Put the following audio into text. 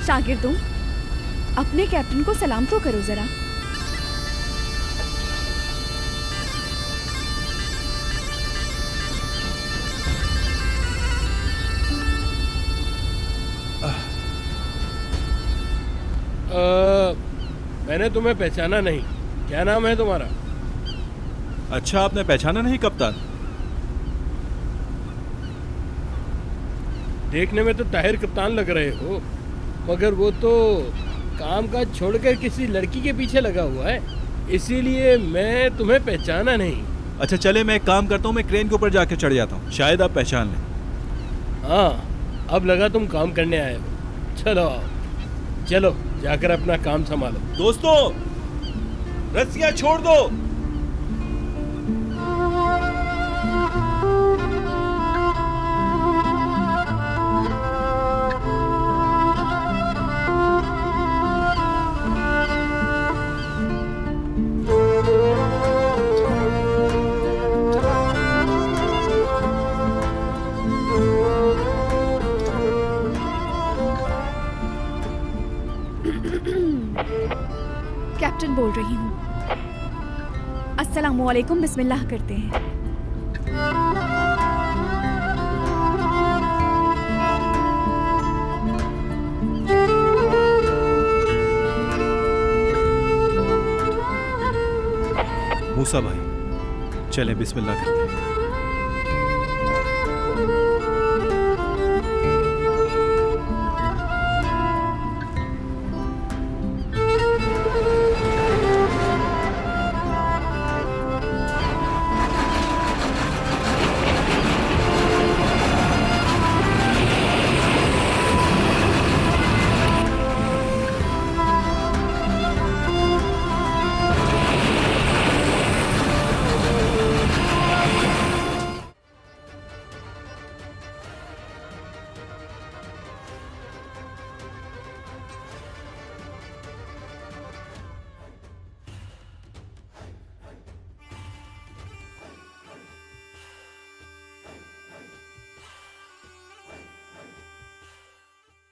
शागिर्दों, अपने कैप्टन को सलाम तो करो जरा। मैंने तुम्हें पहचाना नहीं। क्या नाम है तुम्हारा? अच्छा, आपने पहचाना नहीं कप्तान? देखने में तो ताहिर कप्तान लग रहे हो, मगर वो तो काम काज छोड़कर किसी लड़की के पीछे लगा हुआ है, इसीलिए मैं तुम्हें पहचाना नहीं। अच्छा चले, मैं एक काम करता हूँ, मैं क्रेन के ऊपर जाके चढ़ जाता हूँ, शायद आप पहचान लें। हाँ, अब लगा तुम काम करने आए हो। चलो आओ, चलो जाकर अपना काम संभालो। दोस्तों, रस्सियाँ छोड़ दो। कैप्टन बोल रही हूँ। अस्सलामुअलैकुम, बिस्मिल्लाह करते हैं। मूसा भाई, चलें बिस्मिल्लाह करते हैं।